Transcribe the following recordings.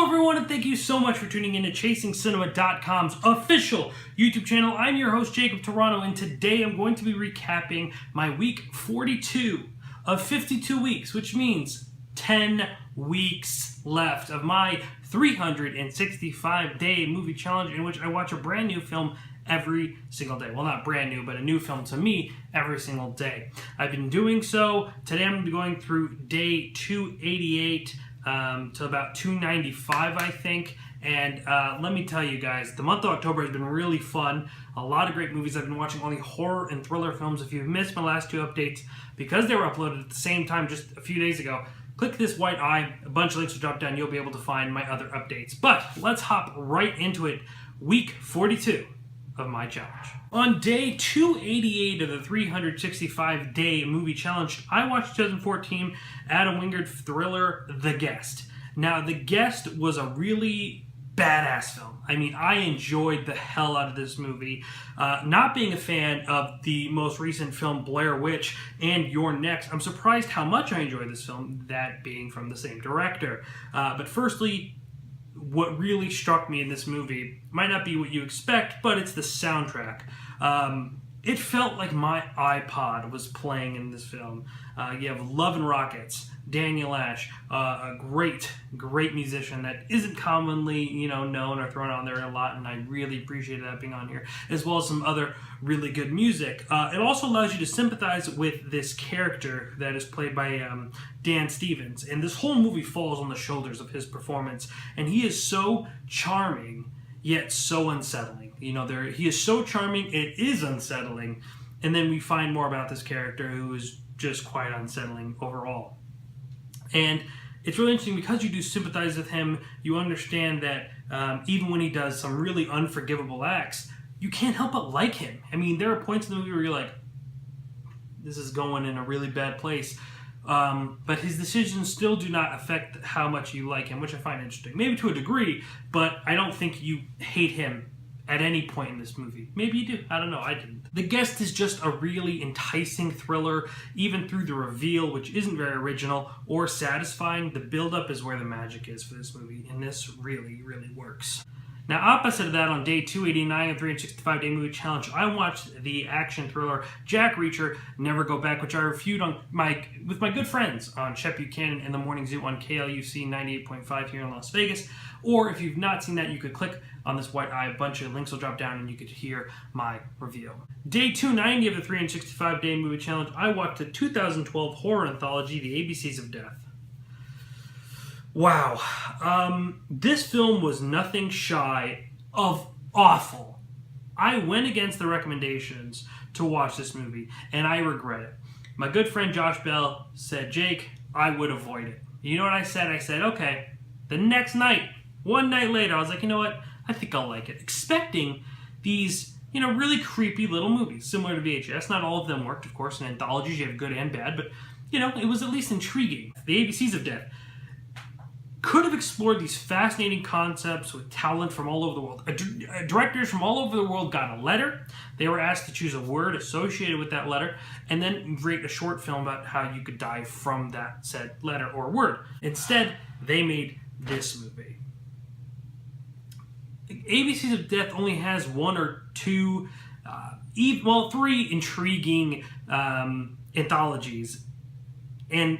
everyone, and thank you so much for tuning in to ChasingCinema.com's official YouTube channel. I'm your host, Jacob Tiranno, and today I'm going to be recapping my week 42 of 52 weeks, which means 10 weeks left of my 365-day movie challenge in which I watch a brand new film every single day. Well, not brand new, but a new film to me every single day. I've been doing so. Today I'm going to be going through day 288 to about 295, I think. And let me tell you guys, the month of October has been really fun. A lot of great movies. I've been watching only horror and thriller films. If you've missed my last two updates, because they were uploaded at the same time just a few days ago, click this white eye. A bunch of links will drop down. You'll be able to find my other updates. But let's hop right into it. Week 42 of my challenge. On day 288 of the 365-day movie challenge, I watched 2014 Adam Wingard thriller The Guest. Now, The Guest was a really badass film. I mean, I enjoyed the hell out of this movie. Not being a fan of the most recent film Blair Witch and You're Next, I'm surprised how much I enjoyed this film, that being from the same director. But firstly, what really struck me in this movie might not be what you expect, but it's the soundtrack. It felt like my iPod was playing in this film. You have Love and Rockets, Daniel Ash, a great musician that isn't commonly, known or thrown on there a lot, and I really appreciated that being on here, as well as some other really good music. It also allows you to sympathize with this character that is played by Dan Stevens, and this whole movie falls on the shoulders of his performance, and he is so charming, yet so unsettling. He is so charming, it is unsettling, and then we find more about this character who is just quite unsettling overall. And it's really interesting because you do sympathize with him. You understand that even when he does some really unforgivable acts, you can't help but like him. I mean, there are points in the movie where you're like, this is going in a really bad place. But his decisions still do not affect how much you like him, which I find interesting. Maybe to a degree, but I don't think you hate him at any point in this movie. Maybe you do. I don't know. I didn't. The Guest is just a really enticing thriller, even through the reveal, which isn't very original or satisfying. The build-up is where the magic is for this movie, and this really, really works. Now, opposite of that, on day 289 of 365-day movie challenge, I watched the action thriller Jack Reacher, Never Go Back, which I reviewed with my good friends on Shep Buchanan and the Morning Zoo on KLUC 98.5 here in Las Vegas. Or if you've not seen that, you could click on this white eye. A bunch of links will drop down and you could hear my review. Day 290 of the 365-day movie challenge, I watched the 2012 horror anthology, The ABCs of Death. Wow. This film was nothing shy of awful. I went against the recommendations to watch this movie, and I regret it. My good friend Josh Bell said, Jake, I would avoid it. You know what I said? I said, okay. The next night, one night later, I was like, you know what? I think I'll like it. Expecting these, really creepy little movies, similar to VHS. Not all of them worked, of course. In anthologies, you have good and bad, but, it was at least intriguing. The ABCs of Death could have explored these fascinating concepts with talent from all over the world. Directors from all over the world got a letter. They were asked to choose a word associated with that letter and then create a short film about how you could die from that said letter or word. Instead, they made this movie. ABCs of Death only has one or two, three intriguing anthologies, and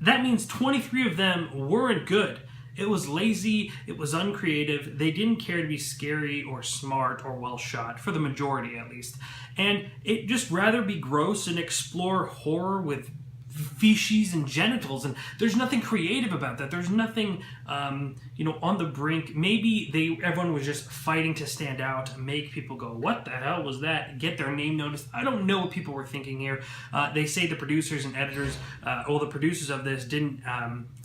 that means 23 of them weren't good. It was lazy, it was uncreative, they didn't care to be scary or smart or well shot, for the majority at least. And it just rather be gross and explore horror with feces and genitals, and there's nothing creative about that. There's nothing, on the brink. Maybe everyone was just fighting to stand out, make people go, what the hell was that? Get their name noticed. I don't know what people were thinking here. They say the producers and editors, the producers of this didn't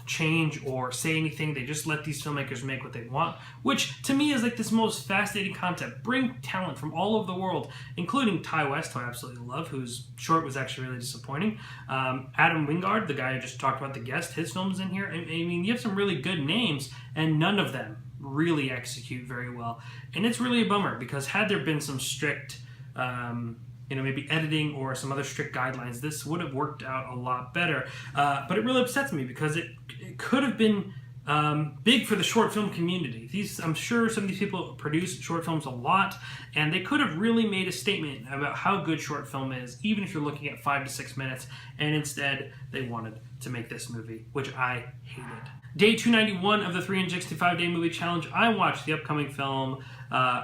change or say anything. They just let these filmmakers make what they want, which to me is like this most fascinating concept. Bring talent from all over the world, including Ty West, who I absolutely love, whose short was actually really disappointing. Adam Wingard, the guy I just talked about, The Guest, his film's in here. I mean, you have some really good names, and none of them really execute very well. And it's really a bummer, because had there been some strict maybe editing or some other strict guidelines, this would have worked out a lot better. But it really upsets me because it could have been big for the short film community. I'm sure some of these people produce short films a lot, and they could have really made a statement about how good short film is, even if you're looking at 5 to 6 minutes, and instead they wanted to make this movie, which I hated. Day 291 of the 365-day movie challenge, I watched the upcoming film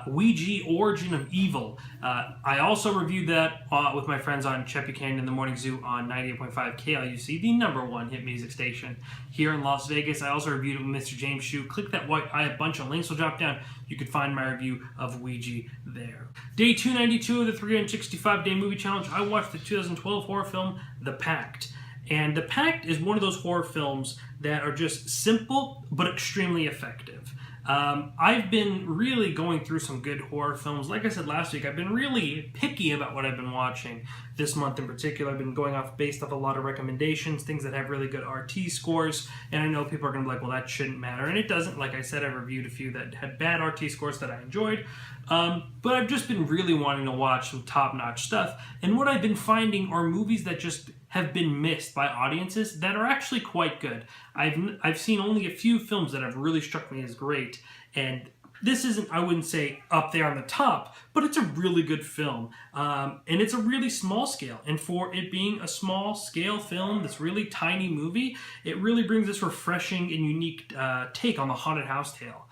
Ouija, Origin of Evil. I also reviewed that with my friends on Chet Buchanan in the Morning Zoo on 98.5 KLUC, the #1 hit music station here in Las Vegas. I also reviewed it with Mr. James Shue. Click that white eye, a bunch of links will drop down. You can find my review of Ouija there. Day 292 of the 365-day movie challenge, I watched the 2012 horror film The Pact. And The Pact is one of those horror films that are just simple but extremely effective. I've been really going through some good horror films. Like I said last week, I've been really picky about what I've been watching this month in particular. I've been going based off a lot of recommendations, things that have really good RT scores. And I know people are going to be like, well, that shouldn't matter. And it doesn't. Like I said, I reviewed a few that had bad RT scores that I enjoyed. But I've just been really wanting to watch some top-notch stuff. And what I've been finding are movies that just have been missed by audiences that are actually quite good. I've seen only a few films that have really struck me as great, and this isn't, I wouldn't say, up there on the top, but it's a really good film, and it's a really small scale, and for it being a small scale film, this really tiny movie, it really brings this refreshing and unique take on the haunted house tale.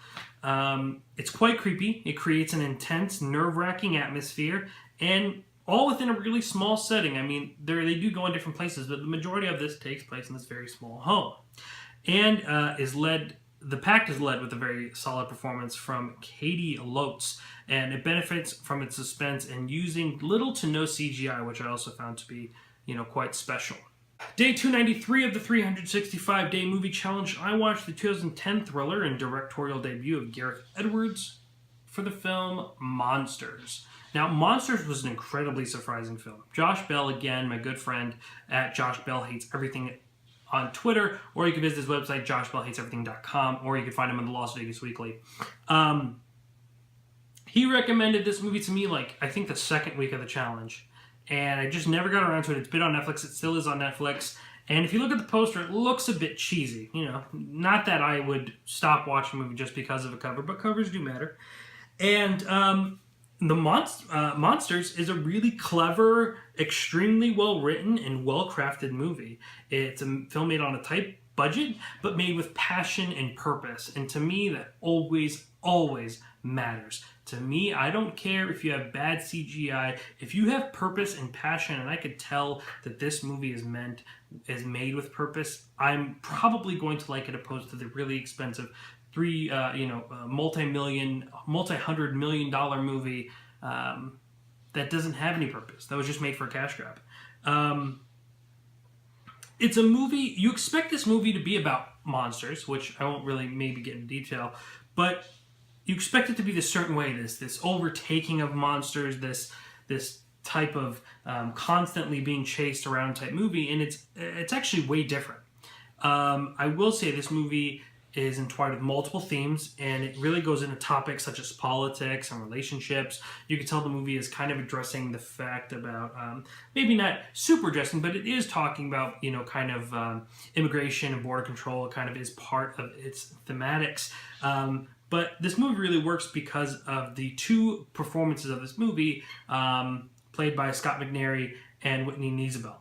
It's quite creepy. It creates an intense, nerve-wracking atmosphere, and all within a really small setting. I mean, they do go in different places, but the majority of this takes place in this very small home. And The Pact is led with a very solid performance from Katie Lotz, and it benefits from its suspense and using little to no CGI, which I also found to be, quite special. Day 293 of the 365-day movie challenge, I watched the 2010 thriller and directorial debut of Gareth Edwards for the film Monsters. Now, Monsters was an incredibly surprising film. Josh Bell, again, my good friend at Josh Bell Hates Everything on Twitter, or you can visit his website, joshbellhateseverything.com, or you can find him in the Las Vegas Weekly. He recommended this movie to me, I think the second week of the challenge, and I just never got around to it. It's been on Netflix. It still is on Netflix. And if you look at the poster, it looks a bit cheesy. Not that I would stop watching a movie just because of a cover, but covers do matter. And Monsters is a really clever, extremely well-written, and well-crafted movie. It's a film made on a tight budget, but made with passion and purpose. And to me, that always, always matters. To me, I don't care if you have bad CGI. If you have purpose and passion, and I could tell that this movie is made with purpose, I'm probably going to like it opposed to the really expensive multi-hundred million dollar movie that doesn't have any purpose. That was just made for a cash grab. It's a movie, you expect this movie to be about monsters, which I won't really maybe get into detail, but you expect it to be this certain way, this overtaking of monsters, this type of constantly being chased around type movie, and it's actually way different. I will say this movie is entwined with multiple themes, and it really goes into topics such as politics and relationships. You can tell the movie is kind of addressing the fact about, maybe not super addressing, but it is talking about, immigration and border control. It kind of is part of its thematics. But this movie really works because of the two performances of this movie, played by Scott McNairy and Whitney Niesabel,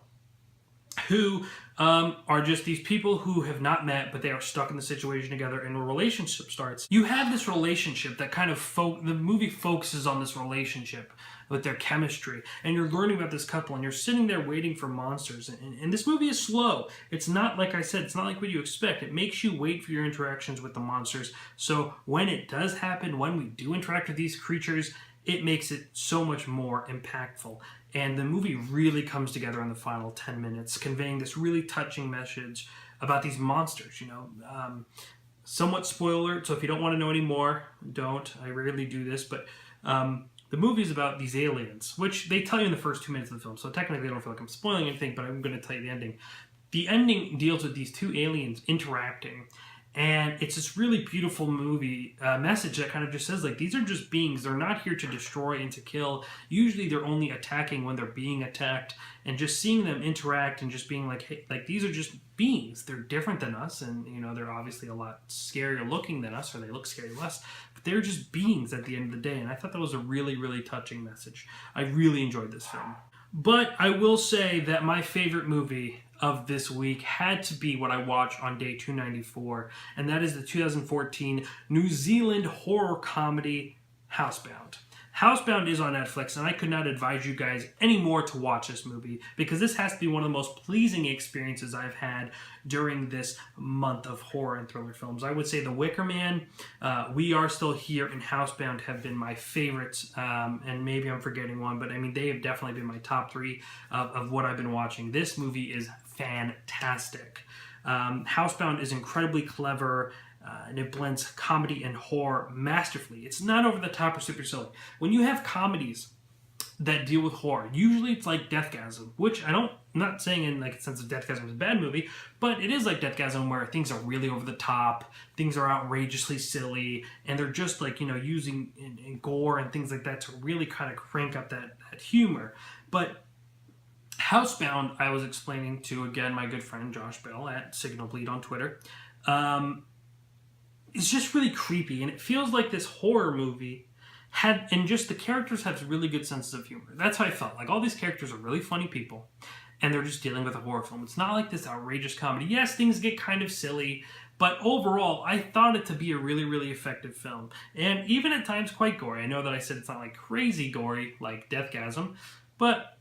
who are just these people who have not met, but they are stuck in the situation together, and a relationship starts. You have this relationship that kind of the movie focuses on this relationship with their chemistry, and you're learning about this couple, and you're sitting there waiting for monsters, and this movie is slow. It's not, like I said, it's not like what you expect. It makes you wait for your interactions with the monsters, so when it does happen, when we do interact with these creatures, it makes it so much more impactful. And the movie really comes together in the final 10 minutes, conveying this really touching message about these monsters, somewhat spoiler, so if you don't want to know any more, don't. I rarely do this, but the movie is about these aliens, which they tell you in the first 2 minutes of the film, so technically I don't feel like I'm spoiling anything, but I'm going to tell you the ending. The ending deals with these two aliens interacting, And it's this really beautiful movie message that kind of just says, like, these are just beings. They're not here to destroy and to kill. Usually they're only attacking when they're being attacked. And just seeing them interact and just being like, hey, like, these are just beings. They're different than us. And, you know, they're obviously a lot scarier looking than us, or they look scary less. But they're just beings at the end of the day. And I thought that was a really, really touching message. I really enjoyed this film. But I will say that my favorite movie of this week had to be what I watched on day 294, and that is the 2014 New Zealand horror comedy Housebound. Housebound is on Netflix, and I could not advise you guys any more to watch this movie, because this has to be one of the most pleasing experiences I've had during this month of horror and thriller films. I would say The Wicker Man, We Are Still Here, and Housebound have been my favorites, and maybe I'm forgetting one, but I mean, they have definitely been my top three of what I've been watching. This movie is fantastic. Housebound is incredibly clever, and it blends comedy and horror masterfully. It's not over the top or super silly. When you have comedies that deal with horror, usually it's like Deathgasm, which I'm not saying in like a sense of Deathgasm is a bad movie, but it is like Deathgasm where things are really over the top, things are outrageously silly, and they're just like, you know, using in gore and things like that to really kind of crank up that humor. But Housebound, I was explaining to, again, my good friend Josh Bell at Signal Bleed on Twitter, it's just really creepy, and it feels like this horror movie had, and just the characters have really good senses of humor. That's how I felt. Like, all these characters are really funny people, and they're just dealing with a horror film. It's not like this outrageous comedy. Yes, things get kind of silly, but overall, I thought it to be a really, really effective film, and even at times quite gory. I know that I said it's not like crazy gory like Deathgasm, but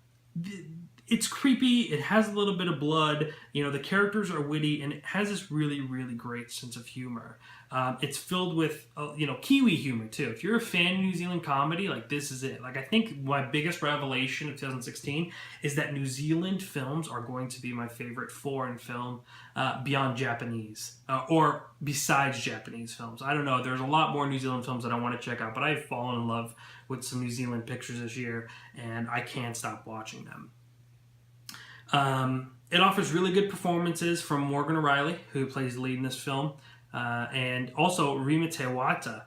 it's creepy, it has a little bit of blood, you know, the characters are witty, and it has this really, really great sense of humor. It's filled with, you know, Kiwi humor, too. If you're a fan of New Zealand comedy, like, this is it. Like, I think my biggest revelation of 2016 is that New Zealand films are going to be my favorite foreign film beyond Japanese, or besides Japanese films. I don't know, there's a lot more New Zealand films that I want to check out, but I've fallen in love with some New Zealand pictures this year, and I can't stop watching them. It offers really good performances from Morgan O'Reilly, who plays the lead in this film, and also Rima Te Waiata.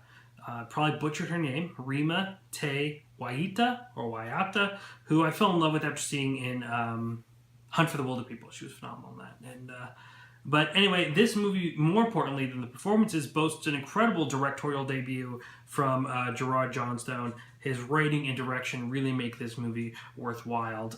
Probably butchered her name, Rima Te Waiata, who I fell in love with after seeing in Hunt for the Wilder People. She was phenomenal in that. And but anyway, this movie, more importantly than the performances, boasts an incredible directorial debut from Gerard Johnstone. His writing and direction really make this movie worthwhile.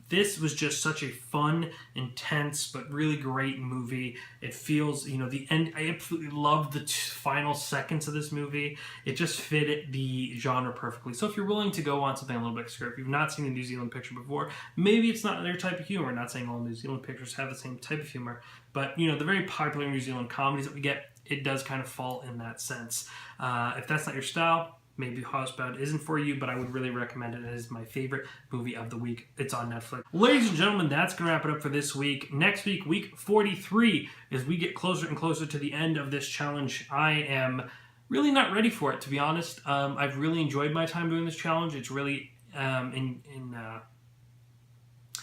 This was just such a fun, intense, but really great movie. It feels, you know, the end. I absolutely loved the final seconds of this movie. It just fit the genre perfectly. So if you're willing to go on something a little bit obscure, if you've not seen a New Zealand picture before, maybe it's not their type of humor. I'm not saying all New Zealand pictures have the same type of humor, but, you know, the very popular New Zealand comedies that we get, it does kind of fall in that sense. If that's not your style, maybe Housebound isn't for you, but I would really recommend it. It is my favorite movie of the week. It's on Netflix. Ladies and gentlemen, that's going to wrap it up for this week. Next week, week 43, as we get closer and closer to the end of this challenge, I am really not ready for it, to be honest. I've really enjoyed my time doing this challenge. It's really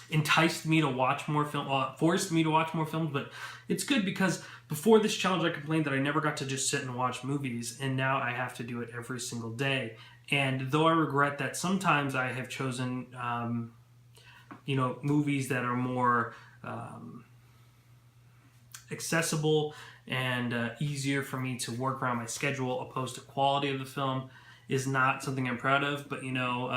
enticed me to watch more film, forced me to watch more films, but it's good because before this challenge I complained that I never got to just sit and watch movies, and now I have to do it every single day. And though I regret that sometimes I have chosen you know, movies that are more accessible and easier for me to work around my schedule, opposed to quality of the film, is not something I'm proud of. But, you know,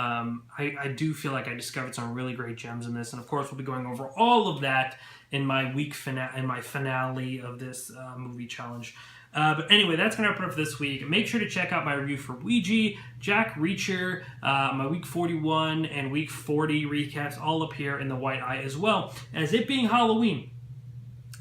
I do feel like I discovered some really great gems in this, and of course we'll be going over all of that in my finale of this movie challenge. But anyway, that's going to wrap it up for this week. Make sure to check out my review for Ouija, Jack Reacher, my week 41 and week 40 recaps, all up here in the white eye, as well as it being Halloween.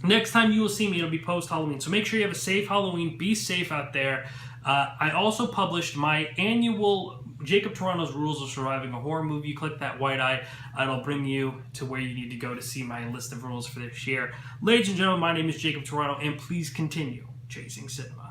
Next time you will see me, it'll be post-Halloween. So make sure you have a safe Halloween. Be safe out there. I also published my annual Jacob Toronto's Rules of Surviving a Horror Movie. You click that white eye, it'll bring you to where you need to go to see my list of rules for this year. Ladies and gentlemen, my name is Jacob Toronto, and please continue chasing cinema.